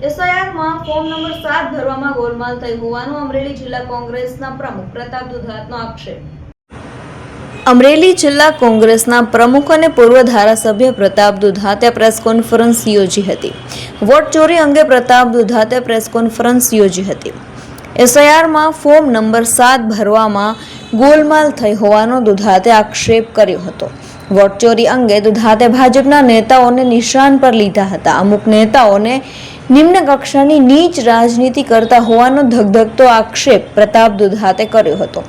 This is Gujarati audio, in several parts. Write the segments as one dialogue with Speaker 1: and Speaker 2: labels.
Speaker 1: એસઆઈઆરમાં ફોર્મ નંબર 7 ભરવામાં ગોલમાલ થઈ હોવાનો અમરેલી જિલ્લા કોંગ્રેસના પ્રમુખ પ્રતાપ દુધાતનો આક્ષેપ। અમરેલી જિલ્લા કોંગ્રેસના પ્રમુખ અને પૂર્વ ધારાસભ્ય પ્રતાપ દુધાતે પ્રેસ કોન્ફરન્સ યોજી હતી। વોટ ચોરી અંગે પ્રતાપ દુધાતે પ્રેસ કોન્ફરન્સ યોજી હતી। એસઆઈઆરમાં ફોર્મ નંબર 7 ભરવામાં ગોલમાલ થઈ હોવાનો દુધાતે આક્ષેપ કર્યો હતો। વોટ ચોરી અંગે દુધાતે ભાજપના નેતાઓને નિશાન પર લીધા હતા। અમુક નેતાઓને નિમ્ન કક્ષાની નીચ રાજનીતિ કરતા હોવાનો ધગધગતો આક્ષેપ પ્રતાપ દુધાતે કર્યો હતો।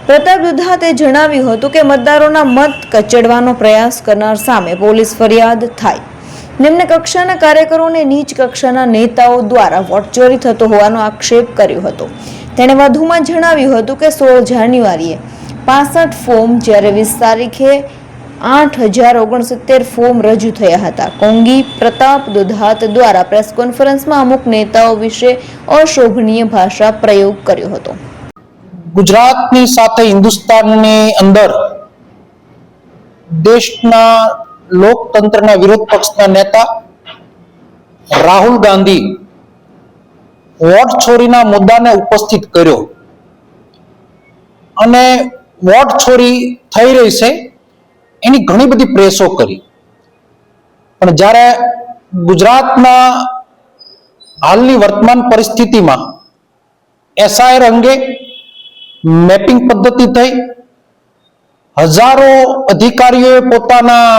Speaker 1: પ્રતાપ દુધાતે જણાવ્યું હતું કે મતદારોના મત કચડવાનો પ્રયાસ કરનાર સામે પોલીસ ફરિયાદ થાય। નિમ્ન કક્ષાના કાર્યકરોને નીચ કક્ષાના નેતાઓ દ્વારા વોટ ચોરી થતો હોવાનો આક્ષેપ કર્યો હતો। તેણે વધુમાં જણાવ્યું હતું કે 16 જાન્યુઆરીએ 65 ફોર્મ જ્યારે 20 તારીખે 8069 ફોર્મ રજૂ થયા હતા। કોંગી પ્રતાપ દુધાત દ્વારા પ્રેસ કોન્ફરન્સમાં અમુક નેતાઓ વિશે અશોભનીય ભાષા પ્રયોગ કર્યો હતો।
Speaker 2: ગુજરાતની સાથે હિન્દુસ્તાનની અંદર દેશના લોકતંત્રના વિરોધ પક્ષના નેતા રાહુલ ગાંધી વોટ ચોરીના મુદ્દાને ઉપસ્થિત કર્યો અને વોટ ચોરી થઈ રહી છે એની ઘણી બધી પ્રેસો કરી, પણ જ્યારે ગુજરાતના હાલની વર્તમાન પરિસ્થિતિમાં એસઆઈઆર અંગે મેપિંગ પદ્ધતિ થઈ, હજારો અધિકારીઓએ પોતાના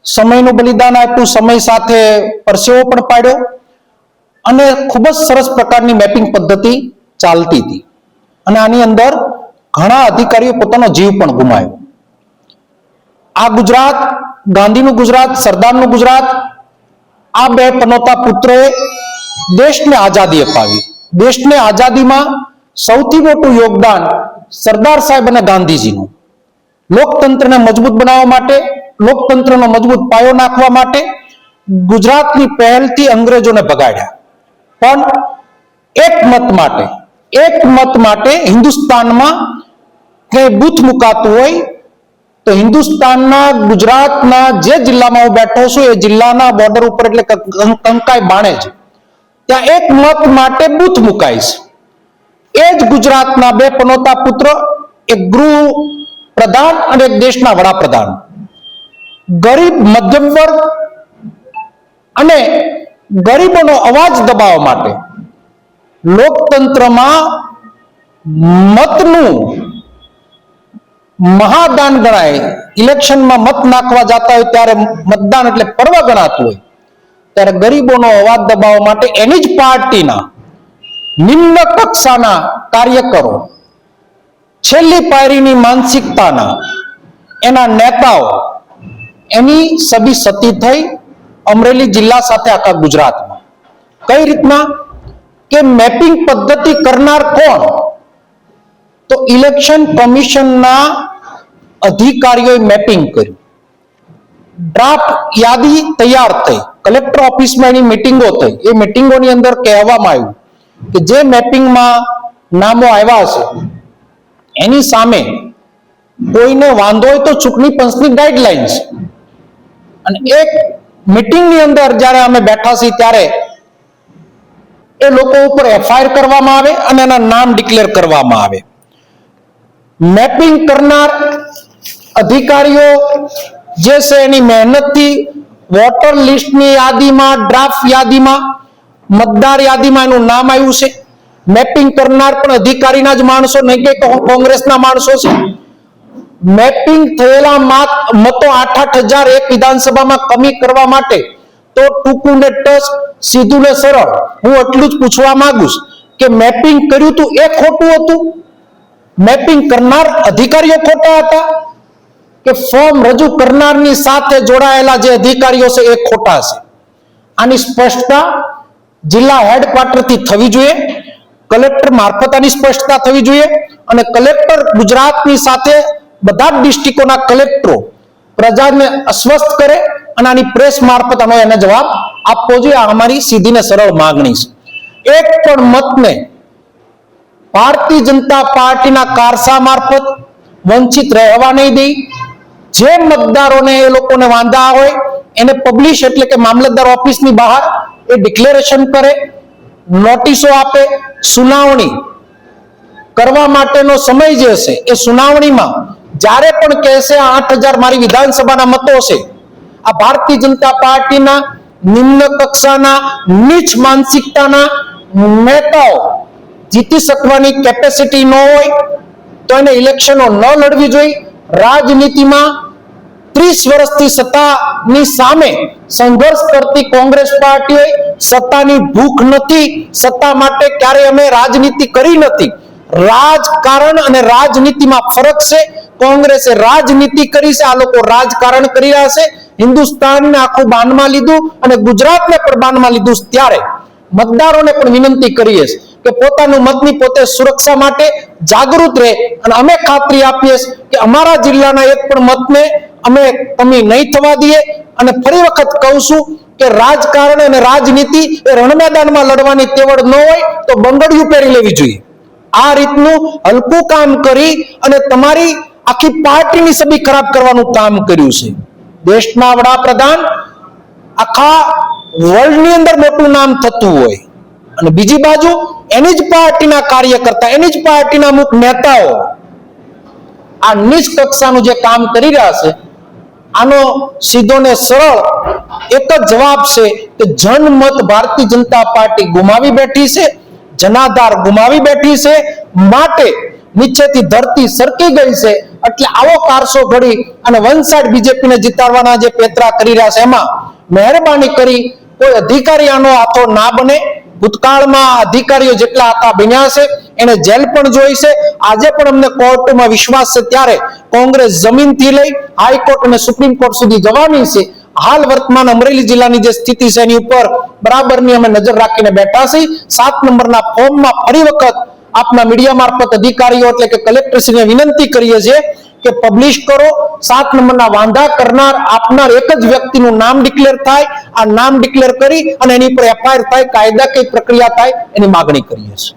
Speaker 2: સમયનું બલિદાન આપ્યું, સમય સાથે પરસેવો પણ પાડ્યો અને ખૂબ જ સરસ પ્રકારની મેપિંગ પદ્ધતિ ચાલતી હતી અને આની અંદર ઘણા અધિકારીઓ પોતાનો જીવ પણ ગુમાવ્યો। આ ગુજરાત, ગાંધીનું ગુજરાત, સરદારનું ગુજરાત, આ બે પનોતા પુત્રોએ દેશને આઝાદી અપાવી। દેશને આઝાદીમાં સૌથી મોટું યોગદાન સરદાર સાહેબ અને ગાંધીજીનું। લોકતંત્રને મજબૂત બનાવવા માટે, લોકતંત્રનો મજબૂત પાયો નાખવા માટે ગુજરાતની પહેલથી અંગ્રેજોને ભગાડ્યા, પણ એક મત માટે હિન્દુસ્તાનમાં કંઈ બૂથ મુકાતું હોય તો હિન્દુસ્તાનના ગુજરાતના જે જિલ્લામાં હું બેઠો છું એ જિલ્લાના બોર્ડર ઉપર એટલે કંકાઈ બાણેજ, ત્યાં એક મત માટે બૂથ મુકાય છે। એ જ ગુજરાતના બે પનોતા પુત્ર, એક ગૃહ પ્રધાન અને એક દેશના વડાપ્રધાન, ગરીબ મધ્યમ વર્ગ અને ગરીબોનો અવાજ દબાવવા માટે લોકતંત્રમાં મતનું મહાદાન ગણાય। ઇલેક્શનમાં મત નાખવા જતા હોય ત્યારે મતદાન એટલે પર્વ ગણાતું હોય, ત્યારે ગરીબોનો અવાજ દબાવવા માટે એની જ પાર્ટીના નિમ્ન કક્ષાના કાર્યકરો, છેલ્લી પાયરીની માનસિકતાના એના નેતાઓ, એની સભી સતી થઈ અમરેલી જિલ્લા સાથે આખા ગુજરાતમાં। કઈ રીતના કે મેપિંગ પદ્ધતિ કરનાર કોણ? તો ઇલેક્શન કમિશનના અધિકારીઓએ મેપિંગ કર્યું, ડ્રાફ્ટ યાદી તૈયાર થઈ, કલેક્ટર ઓફિસમાં એની મિટિંગો થઈ। એ મિટિંગોની અંદર કહેવામાં આવ્યું કે જે મેપિંગમાં નામો આવ્યા છે એની સામે કોઈને વાંધો હોય તો ચૂંટણી પંચની ગાઈડલાઇન્સ, અને એક મિટિંગની અંદર જ્યારે અમે બેઠા છીએ ત્યારે એ લોકો ઉપર એફઆઈઆર કરવામાં આવે અને એના નામ ડિક્લેર કરવામાં આવે। મેપિંગ કરનાર અધિકારીઓ જે છે એની મહેનતથી વોટર લિસ્ટની યાદીમાં, ડ્રાફ્ટ યાદીમાં, મતદાર યાદીમાં એનું નામ આવ્યું છે। મેપિંગ કરનાર પણ અધિકારીના જ માણસો, નહીં કે કોંગ્રેસના માણસો છે। મેપિંગ થયેલા મતો 8,000 એક વિધાનસભામાં કમી કરવા માટે તો ટૂંકું ને ટચ, સીધું ને સરળ હું એટલું જ પૂછવા માંગુ છું કે મેપિંગ કર્યું હતું એ ખોટું હતું? મેપિંગ કરનાર અધિકારીઓ ખોટા હતા કે ફોર્મ રજૂ કરનારની સાથે જોડાયેલા જે અધિકારીઓ છે એ ખોટા છે? આની સ્પષ્ટતા જિલ્લા હેડક્વાર્ટરથી થવી જોઈએ, કલેક્ટર મારફત આની સ્પષ્ટતા થવી જોઈએ અને કલેક્ટર ગુજરાતની સાથે બધા જ ડિસ્ટ્રિક્ટોના કલેક્ટરો પ્રજાને અસ્વસ્થ કરે અને આની પ્રેસ મારફત આનો એને જવાબ આપવો જોઈએ। આ અમારી સીધી ને સરળ માંગણી છે। એક પણ મતને ભારતીય જનતા પાર્ટીના કારસા મારફત વંચિત રહેવા નહીં દે। જે મતદારોને એ લોકોને વાંધા હોય એને પબ્લિશ એટલે કે મામલતદાર ઓફિસની બહાર એ ડિક્લેરેશન કરે, નોટિસો આપે, સુનાવણી કરવા માટેનો સમય જે છે એ સુનાવણીમાં જ્યારે પણ કહેશે 8,000 મારી વિધાનસભાના મતો છે, આ ભારતીય જનતા પાર્ટીના નિમ્ન કક્ષાના નીચ માનસિકતાના નેતાઓ જીતી શકવાની કેપેસિટી ન હોય તો એને ઇલેક્શનો ન લડવી જોઈએ. રાજનીતિમાં 30 વર્ષથી સત્તાની સામે સંઘર્ષ કરતી કોંગ્રેસ પાર્ટીએ સત્તાની ભૂખ નથી, સત્તા માટે ક્યારે અમે રાજનીતિ કરી નથી. રાજકારણ અને રાજનીતિમાં ફરક છે. કોંગ્રેસે રાજનીતિ કરી છે, આ લોકો રાજકારણ કરી રહ્યા છે. હિન્દુસ્તાનને આખું બાનમાં લીધું અને ગુજરાતને પણ બાનમાં લીધું. ત્યારે મતદારોને પણ વિનંતી કરીએ કે પોતાનું મતની પોતે સુરક્ષા માટે જાગૃત રહે અને અમે ખાતરી આપીએ કે અમારા જિલ્લાના એક પણ મતને અમે કમી નહીં થવા દઈએ. અને ફરી વખત કહું છું કે રાજકારણ અને રાજનીતિ એ રણમેદાનમાં લડવાની તેવડ ન હોય તો બંગડિયું પહેરી લેવી જોઈએ. આ રીતનું હલકું કામ કરી અને તમારી આખી પાર્ટીની છબી ખરાબ કરવાનું કામ કર્યું છે. દેશના વડાપ્રધાન આખા વર્લ્ડની અંદર મોટું નામ થતું હોય અને બીજી બાજુ એની જ પાર્ટીના કાર્યકર્તા, એની જ પાર્ટીના અમુક નેતાઓ આ નીચ કક્ષાનું જે કામ કરી રહ્યા છે, આનો સીધો ને સરળ એક જ જવાબ છે કે જનમત ભારતીય જનતા પાર્ટી ગુમાવી બેઠી છે, જનાધાર ગુમાવી બેઠી છે. માટે નીચેથી ધરતી સરકી ગઈ છે. એટલે આવો કારસો ઘડી અને વન સાઈડ બીજેપીને જીતાડવાના જે પેતરા કરી રહ્યા છે, એમાં મહેરબાની કરી કોઈ અધિકારી આનો હાથો ના બને. ભૂતકાળમાં અધિકારીઓ જેટલા હતા બન્યા છે એને જેલ પણ જોઈ છે. આજે પણ અમને કોર્ટમાં વિશ્વાસ છે ત્યારે કોંગ્રેસ જમીનથી લઈ હાઈકોર્ટ અને સુપ્રીમ કોર્ટ સુધી જવાની છે. હાલ વર્તમાન અમરેલી જિલ્લાની જે સ્થિતિ છે એની ઉપર બરાબરની અમે નજર રાખીને બેઠા છીએ. 7 નંબરના ફોર્મમાં ફરી વખત આપના મીડિયા મારફત અધિકારીઓ એટલે કે કલેક્ટરશ્રીને વિનંતી કરીએ છીએ કે પબ્લિશ કરો. 7 નંબરના વાંધા કરનાર આપનાર એક જ વ્યક્તિનું નામ ડિક્લેર થાય. આ નામ ડિક્લેર કરી અને એની પર એફઆઈઆર થાય, કાયદાકીય પ્રક્રિયા થાય એની માંગણી કરીએ છીએ.